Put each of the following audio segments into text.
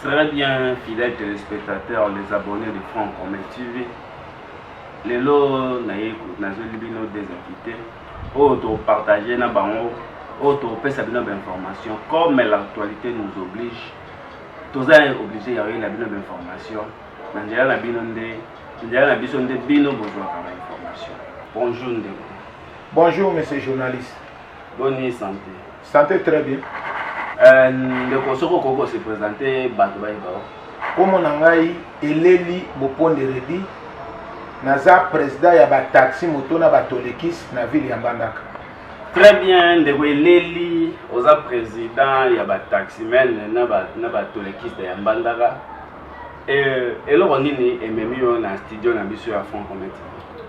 Très bien, fidèles téléspectateurs, les abonnés de Franc Commun TV. Les lots n'ont des invités. Auto partager na bango, auto pesa bino d'information comme l'actualité nous oblige. Tous est obligé d'avoir la bino d'information. Nandiala na bino nde, nandiala na biso nde bino besoin de information. Bonjour Ndeko. Bonjour monsieur journaliste. Bonne santé. Santé très bien. Ndeko soko koko se présenter bato baïba. Comme on a eleli Boponde Redi. Naza président ya ba taxi moto na batolekis na ville ya Mbandaka. Très bien, ndeko eleli oza président ya ba taximen na batolekis ya Mbandaka. Eloko nini ememi yo na studio na biso ya Franc Commun TV.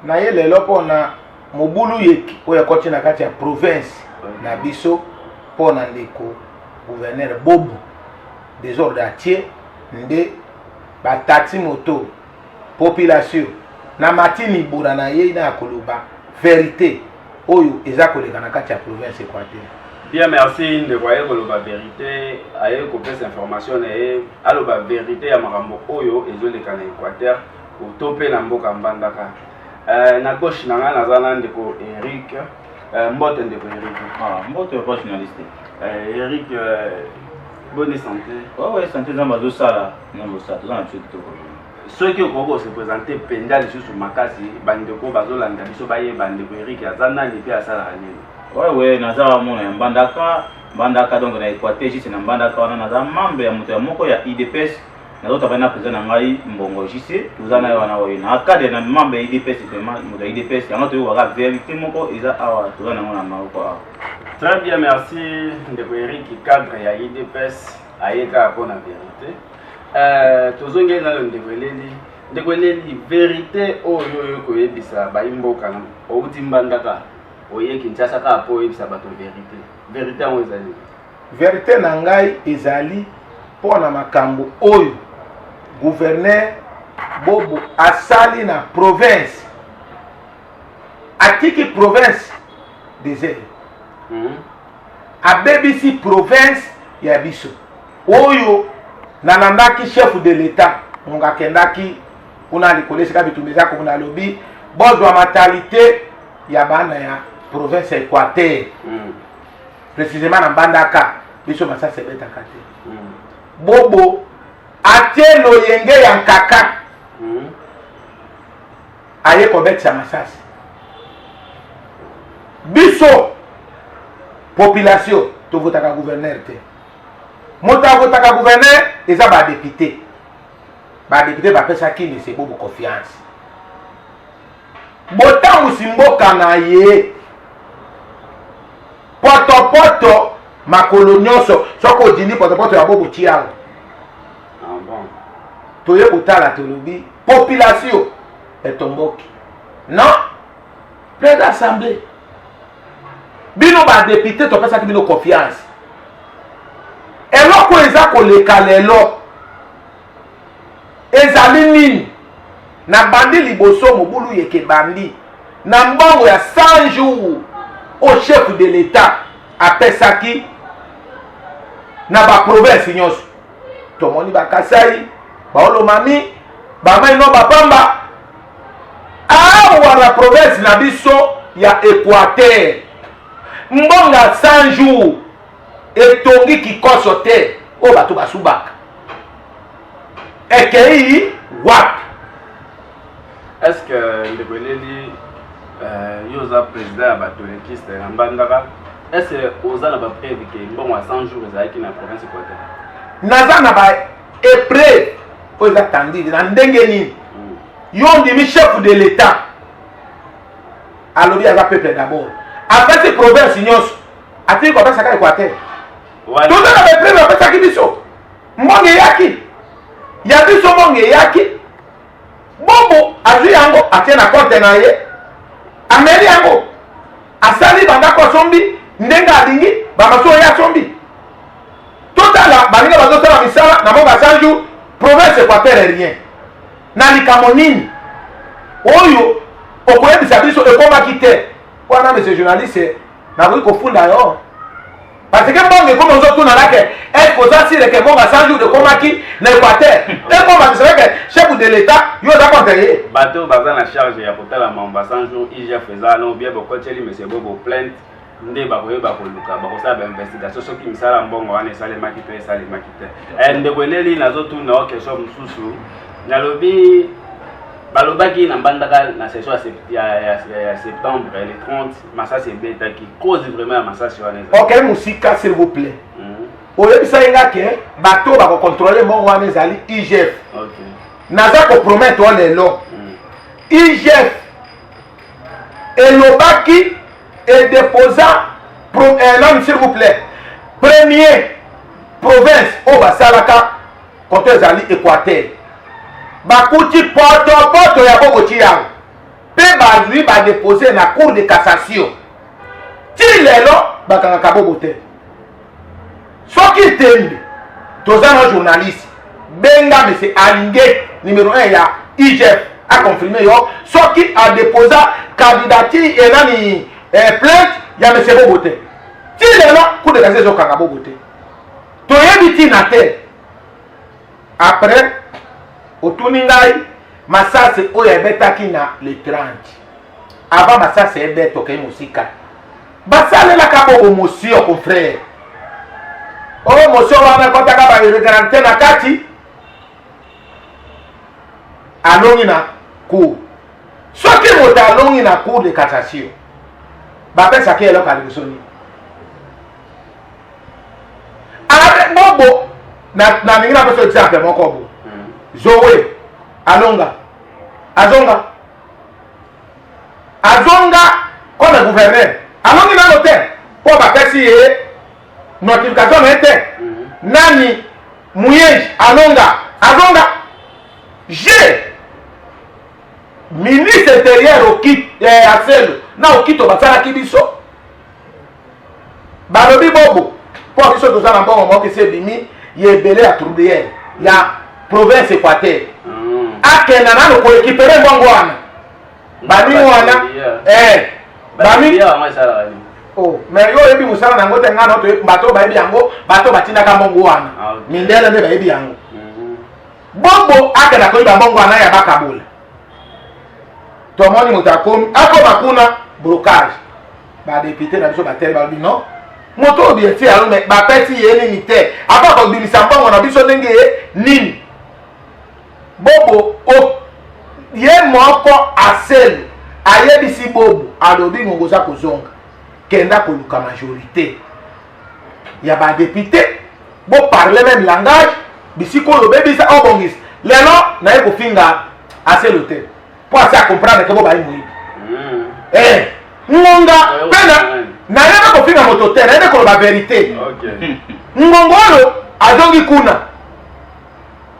Na ye lelo pona mobulu yeki oya koti na kati ya province na biso pona ndeko gouverneur Bobo désordre atier nde ba taxi moto population na matini bura na ye na koloba vérité oyo eza koleka na kati ya province Équateur. Bien, merci ndeko aye koloba vérité aye kopesa information na ye aloba vérité ya makambo oyo ezoleka na Équateur utope na mboka Mbandaka. Na gauche na nga naza na ndeko Eric Mbote ndeko Eric. Mbote pas journaliste. Eric bonne santé. Ouais, santé za mazo sala na mosala za na tshito. Ceux qui ont se présenté pendant sur Makasi, bandeko bazolanda biso baye bandeko Eric azana ni pe asala nini. Ouais, naza mona Mbandaka donc na Équateur juste na Mbandaka wana naza membre ya moto ya moko ya IDPS. Nazo tabana président na ngai Mbongo JC, tuzana yo wana oyo. Na cadre na membre ya IDPS vraiment moto ya IDPS yango to waka vérité moko eza awa tuzana ngona mako awa. Très bien, merci ndeko Eric cadre ya IDPS ayeka pour la vérité. Tozongé na ndeko eleli vérité oyo koyebisa baimboka na outi Mbandaka oye Kinshasa ka po yebisa bato vérité on ezali Vérité na ngai ezali pona makambo oyo gouverneur Bobo asali na province atiki province désert abebisi province ya biso oyo nanandaki chef de l'état munga kendaki kuna likolesika bitumeza ko na lobi bozwa matalité ya bana ya province Équateur précisément na Mbandaka biso masasa beta kate Bobo atielo yenge ya nkaka aye ko betsa masasa biso population to votaka gouverneur te mota votaka gouverneur eza ba député bapesa kini se Bobo confiance botangu simboka na ye poto makolo nyonso soko dini poto ya Bobo tiao bon toye kotala tolobi population etomboki non plein d'assemblée bino ba député topesa ki bino confiance eloko eza koleka lelo ezali nini na bandi liboso mobulu yeke bandi na mbongo ya 100 jours au chef de l'état apesaki na ba province nyonso tomoni bakasai baolomami bamai no bapamba awa na province na biso ya Équateur mbonga 100 jours etongi kikoso te o bato basubaka ekei wapi. Est-ce que ndeko eleli yoza président ya batolekiste na Mbandaka est-ce que oza na ba preuve que mbongo 100 jours ezalaki na province Équateur naza na ba épreuve oyo eza tandidi na ndenge nini yo ndimi chef de l'état alobi aza peuple d'abord apesi province nyonso atiki kopesaka Équateur toza na ba épreuve apesaki biso mbongo eyaki ya biso mbongo eyaki Bobo azwi yango atie na compte na ye ameli yango asali bandako asombi ndenge alingi bamaso oyo asombi totala balinga bazosala misala na mboka 100 jours province Équateur rien na likambo nini oyo okoyebisa biso ekomaki te wana monsieur journaliste nakoki kofunda yo parce que bon comme on tourne là que est posé sur que bon à 100 jours de comaki na Équateur et comme c'est vrai que chef de l'état yo da contrarier bateau baza na charge ya kotala mamba 100 jours IGF faisant non bien beaucoup teli monsieur bobo plainte nde bakoyeba koluka bakosala bainvestigation soki misala mbongo wana esalemaki to esalemaki te ndeko eleli nazotuna o question mosusu nalobi balobaki na mbandaka na session ya septembre le 30 masasi ebetaki cause vraiment ya masasi wana ok musika s'il vous plaît oyebisa yenga ke bato bakocontrole mbongo wana ezali IGF naza kopromettre o lelo IGF elobaki et déposant non s'il vous plaît premier province au basalaka côté ezali Équateur bakuti poto ya bokoti yango pe bazwi ba déposer na cour de cassation ti lelo bakangaka bobote soki tembe toza no journaliste benga monsieur Alingue numéro 1 ya IGF a confirmé yo soki a déposer candidature et nani plainte ya monsieur bobote ti lelo cour de cassation kanga bobote toyebi ti na te après otuni ngai masase oyo ebetaki na le 30 avant masase ebeto ke musika basalelaka bobo mosio ko frère oyo mosio wana kotaka ba irregularité na kati alongi na cour soki moto alongi na cour de cassation bapesaki eloko alibosoni alabe bobo na ningi na peso exemple moko bo Zoé, Alonga, Azonga, comme gouverneur, Alonga dans l'hôtel, pour bâtir notification était, Nani, Mouyej, Alonga, Azonga, j'ai ministre intérieur au kit, à celle, na au kit au basala kibiso, Balobi Bobo, pour que ce soit dans un bon moment que c'est bimi, il est belé à trouver, il y a province Équateur akenda nano ko récupérer mbongo wana bami wana bami oh mais yo yebi musala nango te ngano to bato ba yebi yango bato batinda ka mbongo wana mindele ne ba yebi yango bobo akenda ko ba mbongo wana ya bakabula to moni mutakomi ako bakuna blocage ba député na biso ba tel ba non moto bi eti alo me ba peti yeni ni te apa ko bimisa mbongo na biso ndenge nini bobo o ye moko asel ayebisi bobo alobi ngoza kozonga kenda koluka majorité ya ba député bo parler même langage bisiko lobebisa obongis lelo na ye kofinga asel hotel pour asa comprendre que bo ba imui ngonga pena na ye kofinga mototel na ye ko ba vérité ngongolo azongi kuna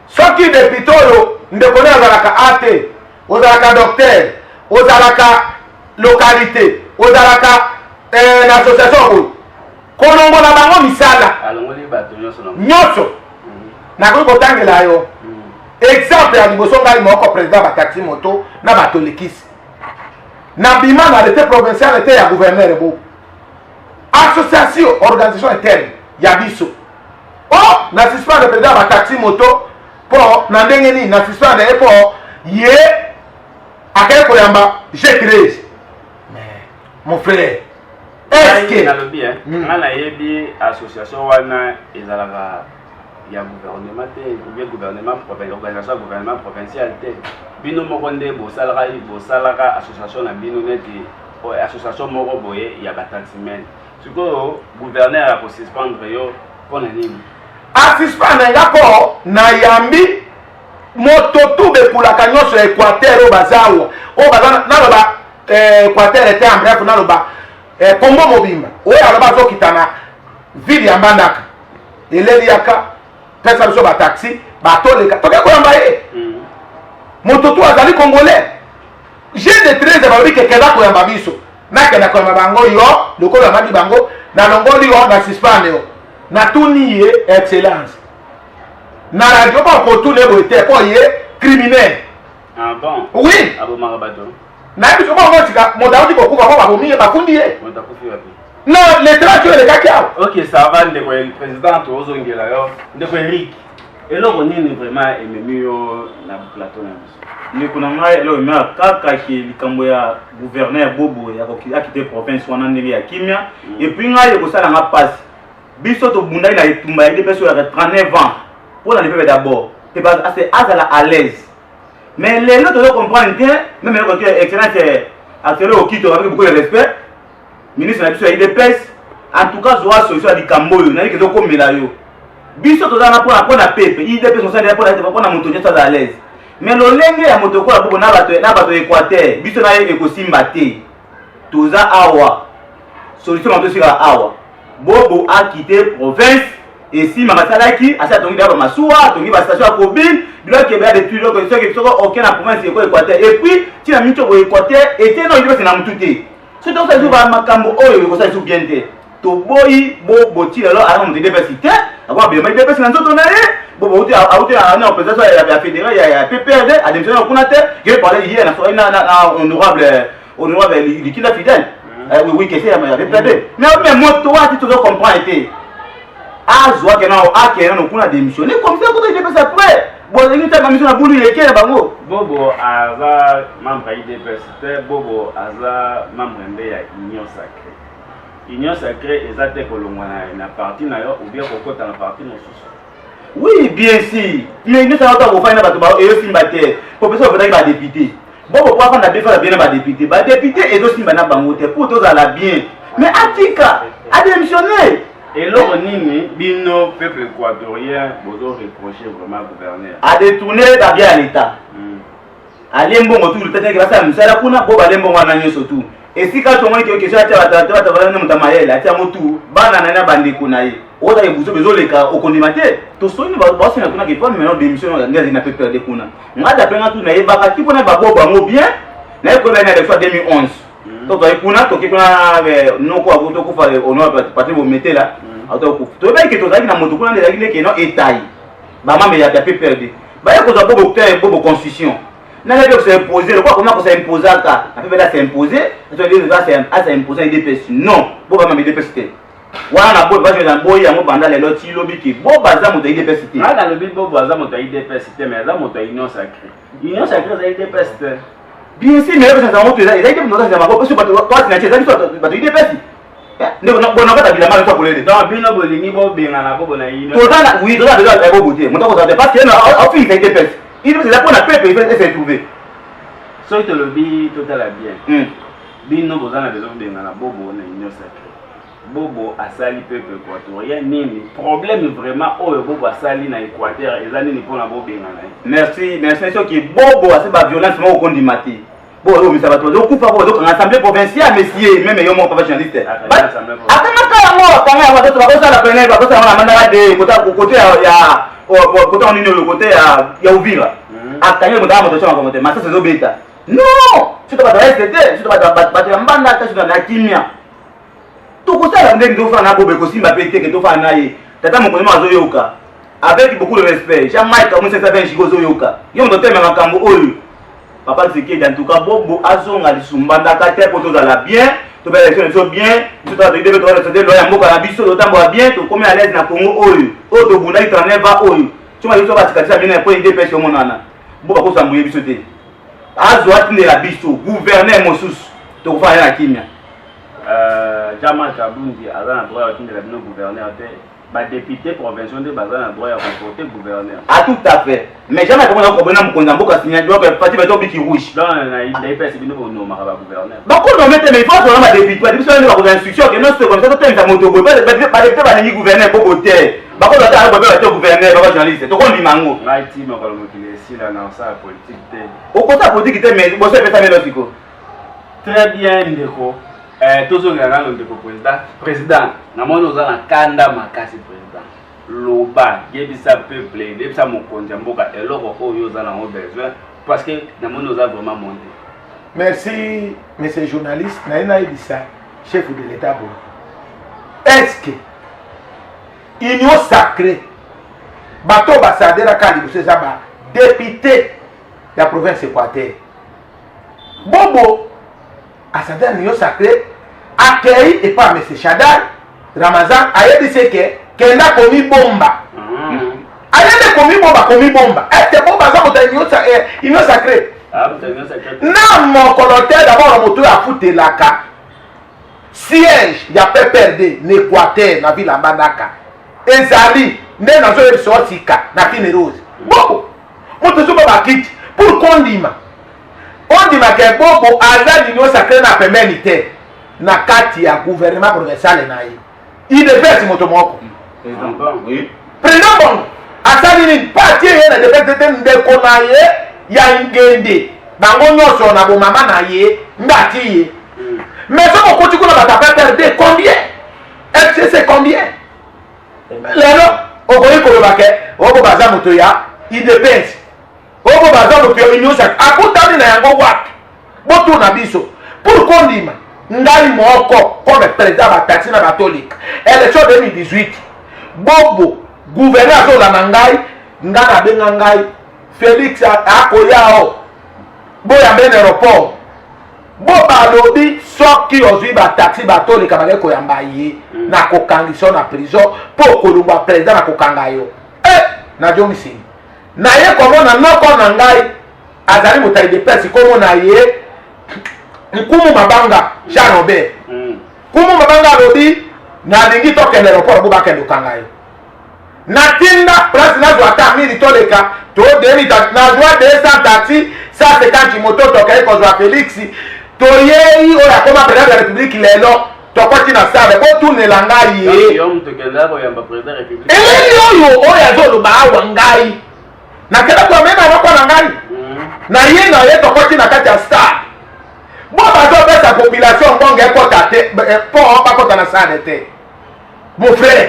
soki député oyo ndeko ne azalaka ate ozalaka docteur ozalaka localité ozalaka na association oyo kolongola bango misala nyonso nakoki kotangela yo exemple ya liboso ngai moko président bataxi moto na bato lekisi na bima na arrêté provincial ete ya gouverneur ebo association organisation interne ya biso o na suspendre président bataxi moto pour na ndenge nini na suspendre e pour ye akay koyamba G13 mais mon frère est-ce que nalobi ngana yebi association wana ezalaka ya gouvernement te ou bien gouvernement organisation gouvernement provincial te bino moko nde bosalaka association na bino neti association moko boye ya bataximen sikoyo gouverneur akosuspendre yo mpona nini asuspendre nga mpo na yambi moto tu bekulaka nyonso ya Équateur oyo bazawa oyo baza naloba Équateur ete en bref naloba Kombo mobimba oyo aloba azokita na ville ya Mbandaka eleliaka pesa biso bataxi batoleka toke koyamba ye moto tu azali congolais G13 balobi kekenda koyamba biso nakenda koyamba bango yo lokolo yambadi bango nalongoli yo na suspendre yo natuni ye excellence na radio ba kotune boite po ye criminel ah bon oui abo marabato na biso ba ngotika modaudi kokuba ko babomi ye bakundi ye modakufi wapi Non, les 30 qui ont les gars. Ok, ça va, le président Tozongela, le Eric. Et là, on est vraiment ennemi na plateau. Les Kunanga, le maire, Kaka, qui est le gouverneur Bobo, qui a quitté la province, on a à Kimia. Et puis, il y a eu un passe. Bisoto Bunda, il a été tombé, il a été 39 ans. Pour la libérer d'abord. C'est à l'aise. Mais les autres doivent comprendre bien, même le excellent actuel au Quito avec beaucoup de respect, ministre de la IDPS, en tout cas, Zoa solution à du Camboyo, n'a que comme Melayo. Biso to za pour la pepe, IDPS sont pour la moto à l'aise. Mais le lenge ya moto kwa pour na bato Équateur, biso na eko simbate. Toza awa. Solution moto sika awa. Bobo a quitté province. Et si Mamasalaki, à cette heure, Massoua, Tongi va station à Kobin, bloc qui est depuis l'autre, ceux qui sont aucun à province Équateur. Et puis, si la mission au Équateur, et tiens, non, il va se n'amouter. Ce dont ça joue à Makambo, oh, il va se bien. Toboyi, Bobo, Tila, alors, on est diversité, avoir bien, mais diversité dans d'autres années, Bobo, à côté, à un président, il y a fédéré, il y a PPRD, à démissionner au Konaté, qui a parlé hier, honorable liquide fidèle. Oui, qu'est-ce qu'il y a PPRD. Mais moi, toi, tu dois comprendre, Azwa a démissionné comme ça, il est après. Bon, il est à mission à Boulou, il est à Bango. Bobo Aza, membre d'IDPS, Bobo Aza, membre de l'Union Sacrée. L'Union Sacrée, exactement, il y a parti ou bien pourquoi tu as la partie non sous. Oui, bien sûr. Mais il ne s'est pas fait et aussi battre. Professeur, vous avez député. Bobo, pourquoi on a défendu bien les députés? Les députés et aussi Bango, pour tous à la bien. Mais Atika a démissionné. Et là, Bino, peuple équatorien, vous reprocher vraiment au gouverneur. A détourné bien à l'État. A l'embon autour du temps grâce à Moussala Kuna, Bob a l'embon à surtout. Et si quand on a une question, tu vas te motu, banana bande kunaï. Oda et vous avez les cas au condimentaire. Tout ce qui va passer dans la question, maintenant démission, on a fait perdre des kuna. On a d'après tout, on a évacué qui on a babou bien, n'a pas gagné de fois 2011. Donc, on a tout qui a non quoi, vous avez on a parti vous mettez là. Tu vois que tu as dit dans mon document de la Guinée qui est non étaillé. Maman, mais il y a fait perdre. Bah, il y a beaucoup de constitution. N'a pas que imposé. Le quoi comment ça imposer à ça? La fait là c'est imposé. Tu vas dire c'est imposé à IDPS. Non, bon bah IDPS. Voilà, bon bah je vais dans boy, on pendant les lotis lobby qui bon bah ça monte IDPS. Ah dans le but bon bah ça monte IDPS mais ça monte Union Sacrée. Union Sacrée c'est IDPS. Bien sûr, mais ça monte ça IDPS nous ça va parce que toi tu n'as pas IDPS. Non, on n'a pas d'habitude à pour l'aider. Non, Bino Bolini, Bobin, à la Bobonai. Oui, tu as besoin de beauté. Mon temps, parce qu'il y a un film qui a été fait. Il faut la paix, il faut se trouver. So, tu le dis tout à la bien. Bino, vous en avez besoin de la Bobo, on a une sacrée. Bobo a sali peuple équatorien. Nini, problème vraiment, oh, Bobo a sali dans l'Équateur, et ça n'est pas la Bobo. Merci, merci, c'est qui Bobo a cette violence, mais au condimati. Bon, mais ça va trop. Donc, donc, l'Assemblée provinciale, messieurs, même yo mon professionnaliste. Attends, quand on va ça la peine, parce que ça va mandar de côté ya côté on est le côté ya Uvira. Attends, on va monter sur commenter, mais ça c'est obéta. Non, tu dois pas rester, tu dois pas battre mbanda ta sur la kimia. Tout ça la ndenge do fa na bobe ko simba pété que do fa na ye. Tata mon connait mazo yoka. Avec beaucoup de respect, jamais comme ça fait chigozo yoka. Yo ndo teme makambo oyo. Papa c'est qui en tout cas Bobo azonga lisumbanda kate pour tout ala bien, to ba élection bien, tout à de devait to de loya mboka na biso dotambo bien, to comme à l'aise na Congo oyo. O to bunda itane ba oyo. Tuma yoto ba tikatisa bien pour IDPS yo monana. Boba ko sambuye biso te. Azwa tinde la biso, gouverneur mosus to ko fa na kimia. Jama Kabundi azana droit tinde la bino gouverneur te. Ba député provincial de bazana droit à comporter gouverneur. Ah tout à fait. Mais jamais comment on connaît mon mboka signé doit parti beto biki rouge. Non, il passe bino no maraba gouverneur. Ba ko no mettre mais il faut que ma député, ba député na ko instruction que non c'est comme ça to tenta moto bo ba député ba ni gouverneur bo boté. Ba ko ta ba ba gouverneur ba journaliste. To ko ndi mango. Na ti mo ko mo kile si la na ça politique te. Au côté politique te mais bo se pesa melosiko. Très bien ndeko. Tozongana ndeko président namoni oza na kanda makasi président loba yebisa peuple yebisa mokonzi ya mboka eloko oyo oza nango besoin parce que namoni oza vraiment monté. Merci monsieur journaliste naina yebisa chef de l'état bon est-ce que union sacrée bato basadera kandi boseza ba député ya province Équateur Bobo asadera union sacrée accueilli et pas M. Chadar Ramazan ayebi seke kenda komi bomba ayede komi bomba est-ce que bomba za moto union sacrée na mokolo te d'abord moto ya futelaka siège ya PPRD na Équateur na ville ya Mbandaka ezali nde nazoyebi sotika na Kine Rose bobo moto soba bakiti pour kondima ondima ke bobo aza union sacrée na pembeni te na kati ya gouvernement provincial na ye idepesi moto moko président bongo asali nini parti ye na depesi ndeko na ye ya ngende bango nyonso na bomama na ye ngati ye mais soko okoti kuna batapa perde combien c'est combien lelo okoyi koloba ke oko baza moto ya idepesi oko baza moto ya union sacrée akutani na yango wapi botuna biso pour kondima ngai moko comme président batati na batolika élection 2018 bobo gouverneur azolanda ngai nga na benga ngai Félix akoyao boya mbene aéroport bo balobi soki ozwi bataxi batolika bake koyamba ye na kokangisa na prison po kolumba président na kokanga yo na jomisini na ye komona noko na ngai azali motai de presse komona ye nkumu mabanga Jean Robert nkumu mabanga alobi na lingi tokende aéroport bo bakende kokanga yo natinda place nazwa ata mili toleka to demi nazwa 200 taxi 150 moto tokai kozwa Félix toyei oyo akoma président de la République lelo tokoti na sale botunela ngai ye eleli oyo azoloba awa ngai nakenda kwamena noko na ngai na ye tokoti na kati ya star bo bazopesa population mbongo ekota te po bakota na sale te mon frère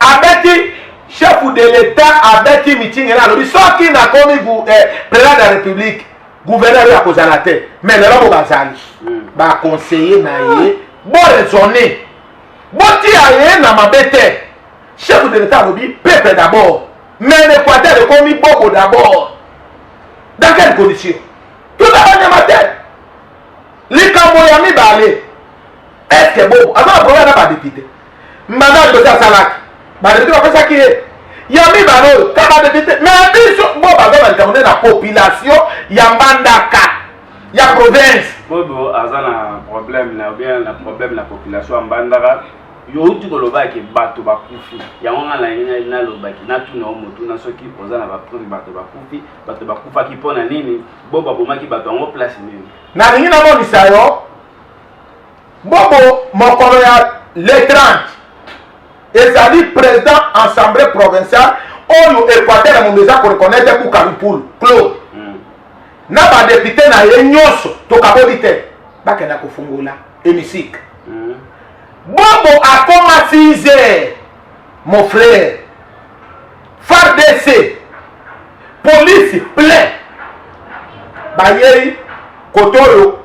abeti chef de l'état abeti meeting na lobi soki na komi président de la République gouverneur ya kozala te mais lelo bo bazali ba conseiller na ye bo raisonner botia ye na mabete chef de l'état lobi peuple d'abord mais l'Équateur komi boko d'abord dans quelles conditions tout à l'heure likambo ya mibale est-ce que bobo avant problème na ba député mbanda dossier salaki badepite bapesaki ye ya mibale oyo kaka badepite mais biso bo baza balikambo nde na population ya Mbandaka ya province bobo aza na problème na bien na problème na population ya Mbandaka youti kolobaki bato bakufi yango nga na yenga nalobaki natuna o motu na soki oza na bapreuve bato bakufaki mpo na nini bo babomaki bato yango place nini nalingi namonisa yo bobo mokolo ya le 30 ezali président assemblée provinciale oyo Équateur na mondeza ko reconnaître pour Karipul Claude na ba député na ye nyonso tokaboli te bakenda kofungula hémicycle bobo akoma 6 heures mon frère FARDC police plein bayei kotoyo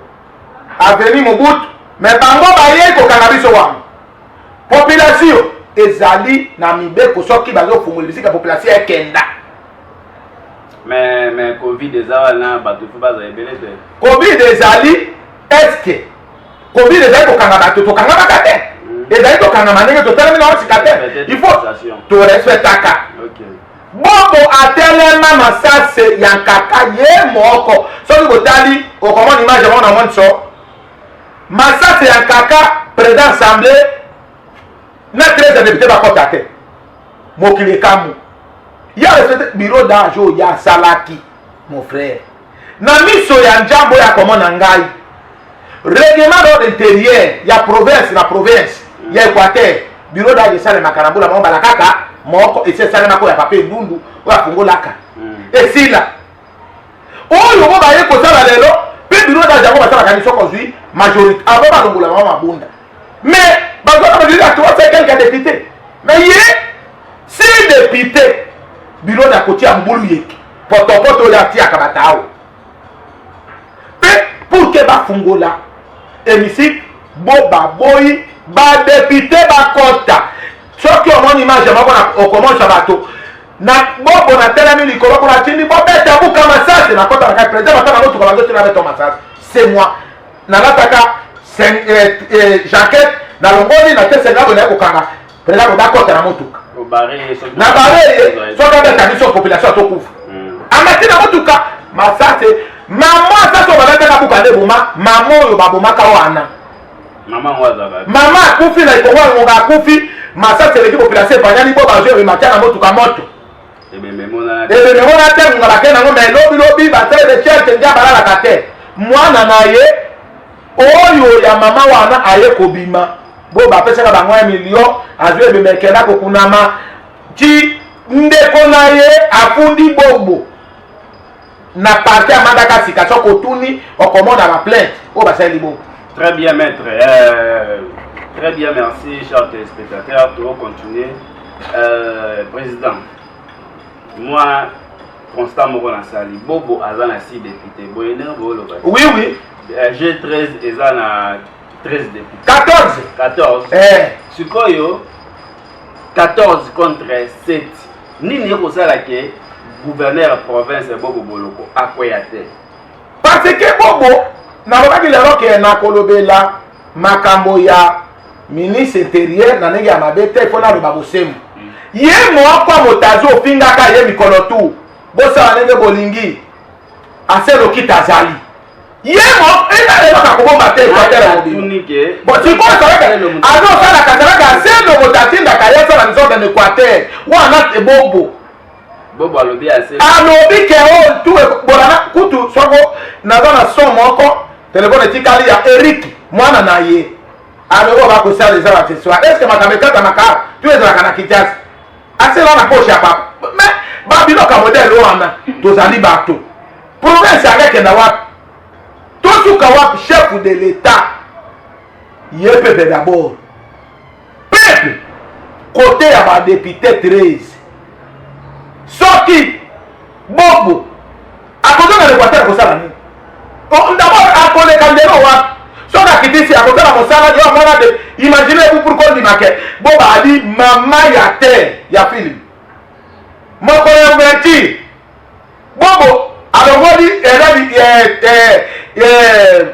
avenue Mobutu mais bango bayei kokanga biso wana population ezali na mibeko soki bazofungula bisika population ekenda mais covid ezala na bato fo baza ebele te covid ezali est-ce covid ezali kokanga bato tokanga bakate ezali tokanga manenge totelemi na osika te il faut torespectaka bobo atelema masase ya nkaka ye moko soki botali okomona image yango na moni so masase ya nkaka président assemblée na 13 députés bakota te mokili kamu ya respecte bureau d'âge ya salaki mon frère na miso ya njambo ya komona ngai règlement d'ordre intérieur ya province na province ya Équateur bureau d'âge sale makarambula mamba la kaka moko ese sale mako ya papier ndundu oya fungolaka esila oyo bo baye ko sala lelo pe bureau d'âge yango basala kaniso kozwi majorité abo balongola mama mabunda mais bazona badiri à 3 quelques députés mais yé si député bureau na koti ya mbulu yeki potopoto ya tia kabatao pe pour que bafungola hémicycle bo baboyi ba député bakota soki omoni image moko na okomonsa bato na bobo na telemi likolo ko na tindi bo beta buka masase na kota na président batana lotuka bazotina beto masase c'est moi na lataka jaquette na longoli na te senga bona kokanga pela ko dakota na motuka na bare soka beta biso population to kufa amati na motuka masate mama sasa balata na bukande buma mama yo baboma ka wana mama kufi na iko nga kufi masate le population banyani bo bazo matia na motuka moto ebe memona te ngala ke na ngombe lobi batele de chete ndia balala kate mwana na ye oyo ya mama wana aye kobima bo bapesaka bango 1 million azwe bemekela kokunama ti ndeko na ye afundi bobo na parti ya mandaka sika soko tuni okomona ba plainte o basali bobo. Très bien maître, très bien, merci chers téléspectateurs. Pour continuer, président, moi Constant Mokona Sali Bobo Azana 6 députés. Oui, oui. J'ai 13 et Zana 13 députés. 14. Sukoyo 14 contre 7. Nini ko sala ke gouverneur province Bobo Boloko akoyate. Parce que Bobo na lokaki lero ke na kolobela makambo ya ministre intérieur na ndenge ya mabete il faut na loba bosemu. Ye moko motazo fingaka ye mikolo tu. Bosa ndenge bolingi aselo kitazali. Ye mo ina lelo ka kobomba te kwa tera tunike. Bo tiko sala ka azo sala ka sala ka selo motatinda ka yeso na nzoga ne Equateur. Wana te Bobo. Bobo alobi ase. Alobi ke o tu bolana kutu soko na zona son moko telefone tikali ya Eric mwana na ye. Alors ba ko sala za ba tswa. Est-ce que makamekata maka tu ezala kana kitasi. Ase na poche ya papa. Mais babilo ka modèle wana tozali bato. Province avec na wapi. Tout ce chef de l'État, il est peuple d'abord. Peuple, côté à ma député 13. Sorti, Bobo, à côté de l'Équateur, vous savez. D'abord, à côté de l'Équateur, si on a quitté ici, à côté de l'Équateur, imaginez-vous pourquoi on dit que Bobo a dit, maman, il y a terre, il y a film. Mon collègue ouverture, Bobo, alors on dit,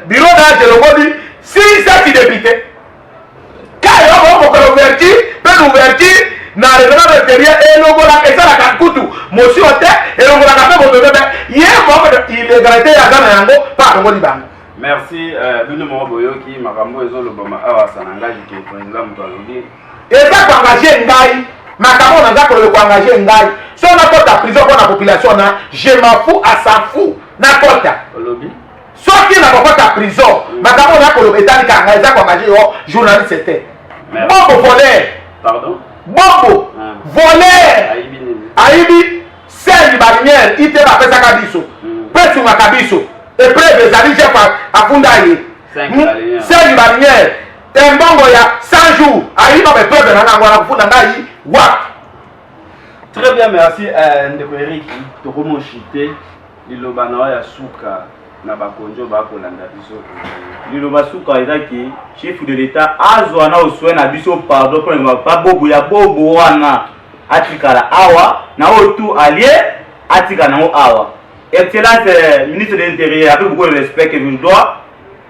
bureau d'âge, on dit 6-7 députés. Quand on a l'ouverture, l'ouverture, dans le révélement intérieur, et l'on a fait ça à Kankutu, monsieur Ote, et l'on a fait votre bébé. Hier, il est gratté à Ganayango, par le Moliban. Merci, Bino Moboyoki, Makambo et Zolobama, Awa Sananga, qui est président Moutalogi. Et ça, pour engager Ngaï, Makambo n'a pas pour engager Ngaï. Si on a pas ta prison pour la population, je m'en fous à s'en fout. N'importe. Sauf qu'il n'a pas ta prison. Makambo n'a pas le bétal qui a engagé journaliste c'était. Bobo voleur. Pardon? Bobo voleur. Aïbi, c'est du balinière. Il te va faire ça kabiso. Peut-être sur ma kabiso. Et près des alliés à Fundaye. C'est du balinière. Un bon goya 100 jours. Aïbi, on va peur de l'anangwa pour Fundaye. What? Très bien, merci Ndeko Eric. Tokomo chité, liloba na ya suka na bakonjo ba kolanda biso. Liloba suka ezaki chef de l'État azwa na oswe na biso pardon pour ne pas bobo ya bobo wana atikala awa na otu allié atika na awa. Excellence ministre de l'Intérieur avec beaucoup de respect que je dois.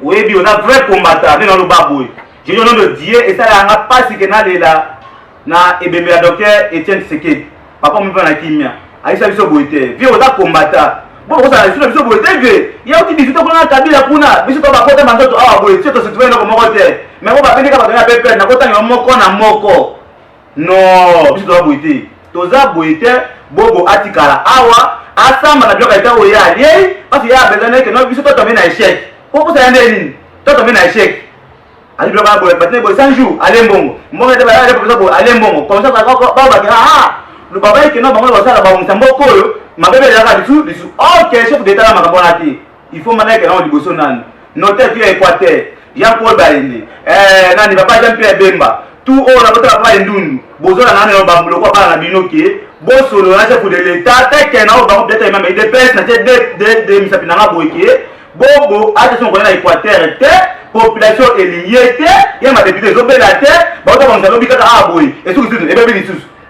Oui, on a vrai combattant dans le baboy. Je dis au nom de Dieu et ça n'a pas si que na ebembe ya docteur Etienne Tshisekedi. Papa me va na kimia. Aïssa biso boité. Vie oza combattant. Bon ça biso boité vie. Ya uti biso ko na kabila kuna. Biso to ba kota mandoto awa boye. Tio to se trouver no ko te. Mais on va venir ka ba na pepe na kota moko na moko. Non, biso to boité. Toza boité bobo atikala awa asamba na bloka ita oya ali. Parce ya besoin que no biso to tomber na échec. Pourquoi ça yande nini? To tomber na échec. Ali bloka boye patne boye 100 jours aller mbongo. Mbongo te ba aller pour ça boye aller mbongo. Comme ça ba le papa qui n'a pas de ça, ma bébé est là dessous. Ok, chef d'État, il faut maintenant que nous disions noter que Équateur, Jean-Paul Baïni, Nani, papa Jean-Pierre Bemba, tout on a votre papa Ndoun, Bozo, Nani, on va vous le voir par la binoké, Bosso, le chef de l'État, tel qu'on a peut-être même des personnes, des Missapinara Boéké, Bobo, attention qu'on a Équateur, population est liée, il y a ma députée, ils ont fait la terre, bon, on a l'obligé à Aboy, et tout, et bien, bien,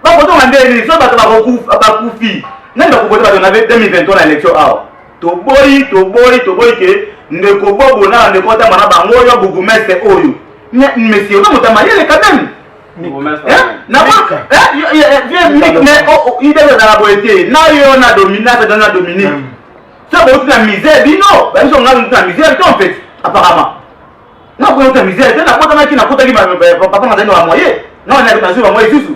ba ko to ngande ni so ba to ba kufi nani ba ko to ba na 2023 na election awa to boy ke ndeko bobo na ndeko ta mana bango yo bourgmestre oyo monsieur on motama yele quand même na ba il devait dans la beauté na yo na dominate dans la dominer ça va être la misère bino ba ils sont dans la misère en fait apparemment na ko ta misère na ko ta ki papa na dans moyen non na ta sur moyen susu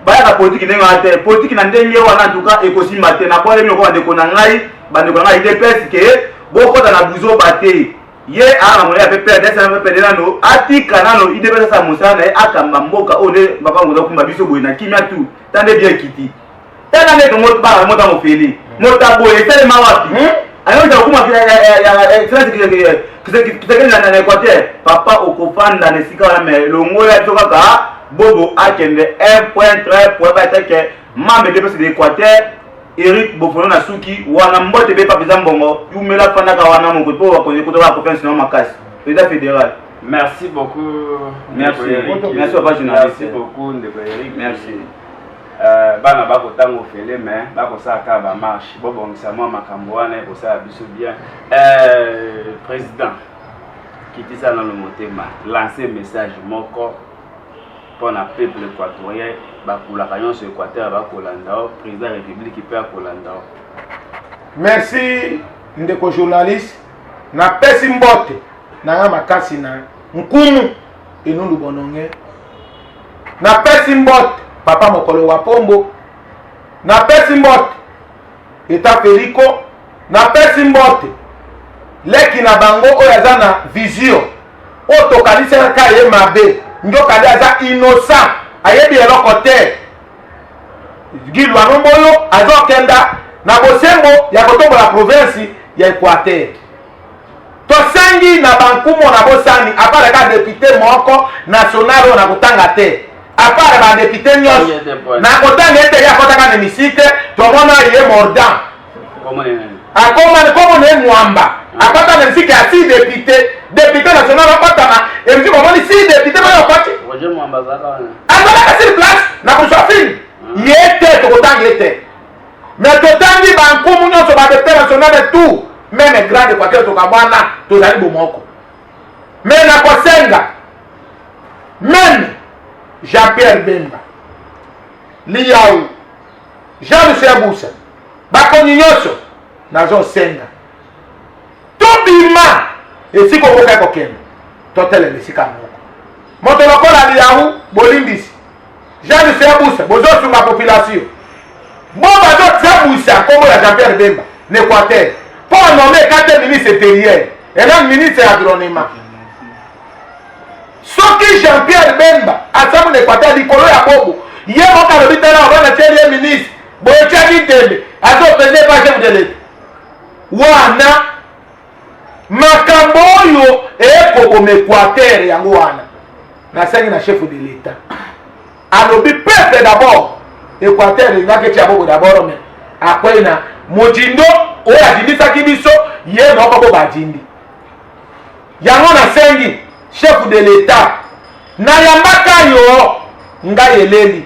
ba ya politique ndenge ate politique na ndenge wana en tout cas ekosi maté na ko le miko ba de ko na ngai ba de ko ngai de pèse que boko na buzo baté ye a mo ya pepe desa na pepe nano atika nano ide pesa sa musana akamba mboka ole baba ngoza kumba biso boye na kimia tu tande bien kiti tana ne ko ba mo ta mo feli mo ta boye tele mawapi ayo nda kuma na Équateur papa okofanda ne sika na me longo ya toka ka bobo akende 1.3 pour ba teke mambe de pesa de Équateur Eric Bofono na suki wana mbote be papisa mbongo yumela fanda ka wana mo ko wa ko la confiance na makasi président fédéral. Merci beaucoup. Merci. Merci papa journaliste. Merci beaucoup Ndeko Eric. Merci. Bana bako tango fele mais bako saka ba marche bobongisa mwa makambo wana ko sa biso bien. Président qui ça dans le motema lancer message moko pour na peuple équatorien bakula kanyon sur Équateur bakolanda président de la République qui peut akolanda. Merci ndeko journaliste na pesi mbote na makasi na nkumu enundu bononge na pesi mbote papa mokolo wa pombo na pesi mbote eta Feliko na pesi mbote leki na bango oyo za na vision oto kalisa ka ye mabe njoka za innocent ayebi eloko te gilwa nombolo azokenda na bosembo ya kotombola province ya Équateur to sengi na bankumo na bosani apara ka député moko national na kutanga te apara ba député nyos na kotanga ete ya kotaka na misike to mona ye mordan akoma ne mwamba akota na misike ya 6 député national akota na emzi komoni 6 député ba yokoti Roger Mwamba zaka azala sur place na kusafiri yete to kotanga ete mais totangi bankumu nyonso ba député national tout même grande Équateur to kabwana to zali bomoko mais na kosenga même Jean-Pierre Bemba Liaou Jean-Luc Boussa bakoni nyonso nazo senga tobima esiko boka kokenda totele mesika moko moto lokola Liaou bolimbisi Jean-Luc Boussa bozo sunga population bo bazo tsabusa kombo ya Jean-Pierre Bemba n'Équateur pour nommer 4 ministres intérieurs et non ministre agronoma soki Jean-Pierre Bemba asamu n'Équateur likolo ya bobo ye moka lobi tala wana tieli ministre boye tiaki tembe azo président pas chef de l'État wana makambo oyo ekoboma Équateur yango wana nasengi na chef de l'État alobi peuple d'abord Équateur ingaki tia bobo d'abord mais après na mojindo oyo adindisaki biso ye moko bo badindi yango nasengi chef de l'État na yambaka yo ngai eleli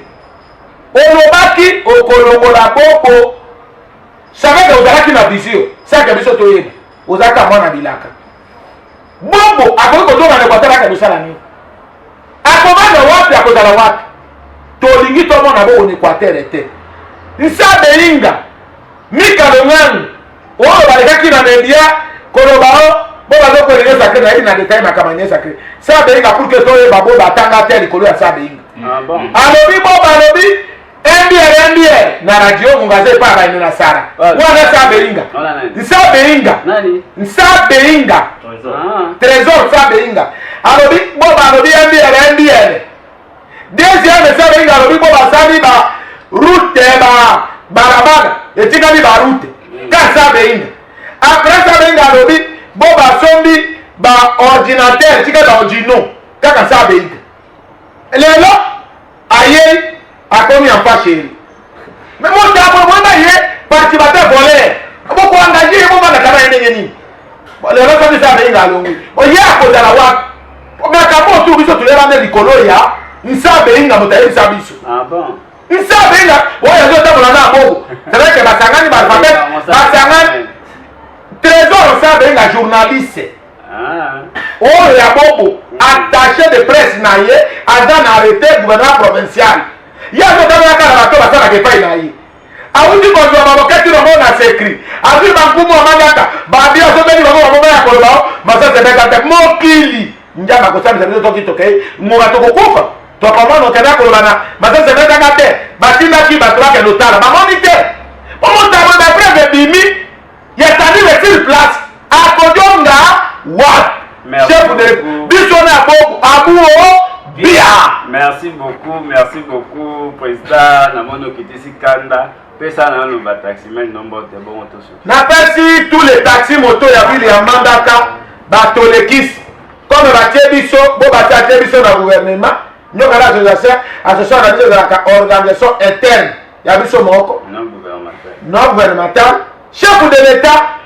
olobaki okolongola boko saveke ozalaki na vision saka biso toyeba ozalaka mwana bilaka bobo akoki kotonga na Équateur aka bisala nini akobanda wapi akozala wapi tolingi tomona boko na Équateur te nsabe inga mikalongani oyo balekaki na media koloba o bo bazokolinga sacré na yebi na détail makambo sacré sabe inga pour que toyeba bo batanga te likolo ya sabe inga alobi bo balobi MBR na radio mungaze pa ba na sara wana sabe inga nsabe inga trésor sabe inga alobi bo balobi MBR deuxième sabe inga alobi bo basali ba route ba barabara etikali ba route ka sabe inga après sabe inga alobi bo basombi ba ordinateur tika ba ordino kaka sabe inga lelo aye akomi en face chéri mais mon d'abord moi ye parti bata voler boko engagé mo bana kama ndenge nini lelo ko sabe inga longi o ye akozala wa makambo tu biso tulera na likolo ya nsabe inga mutaye sabiso bon nsabe inga oya zo tabola na bobo c'est vrai que basangani ba alphabet basangani trésor sabe inga journaliste Oh, il y a beaucoup attaché de presse naïe, agent arrêté gouvernement provincial. Il y a des gens qui ont pas naïe. Aoundi ko do babo kati no na sekri. Abi bankumu amagaka. Babi azobeli babo babo ya koloba. Masa tebeka te mokili. Njama ko sabi sabi to kitoke. Ngoba to kokufa. To pama no kana koloba na. Masa tebeka ngate. Batina ki batwa ke lotala. Mamoni te. Omo tabo na preve bimi. Yetani le sur place. Akodonga wa. Chef de Bishona Boku Abuo Bia. Merci beaucoup, président Namono Kitisi Kanda. Pesa na le taximen nombre de bon auto. N'appelle tous les taxis moto ya ville ya Mandaka batolekis. Comme Batebiso, bo Batebiso na gouvernement, nyoka la association na organisation interne ya biso moko. Non gouvernemental. Chef de l'État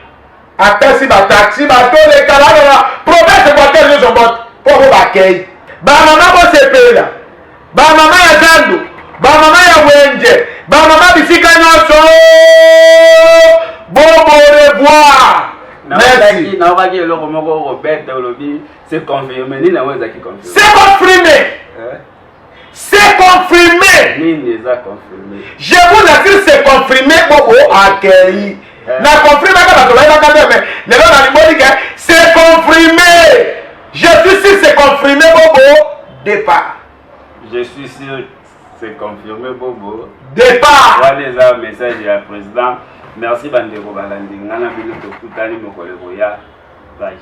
appelle si taxi batoleka la province Équateur nous ont pour bakay. Ba mama bo sepela. Ba mama ya Zandu. Ba mama ya Wenje. Ba mama bisika nyoso. Bon revoir. Merci. Na va dire le moko Robert Olobi, c'est confirmé ni na weza ki confirmé. C'est confirmé. C'est confirmé. Ni n'est pas confirmé. Je vous assure c'est confirmé pour accueillir. Na confirmé ka ba to mais le na libodi c'est confirmé. Je suis sûr c'est confirmé Bobo départ. Je suis sûr c'est confirmé Bobo. Départ. Voilà les message du président. Merci Bandeko Balandi. Ngana bino to kutani mokole boya. Bye.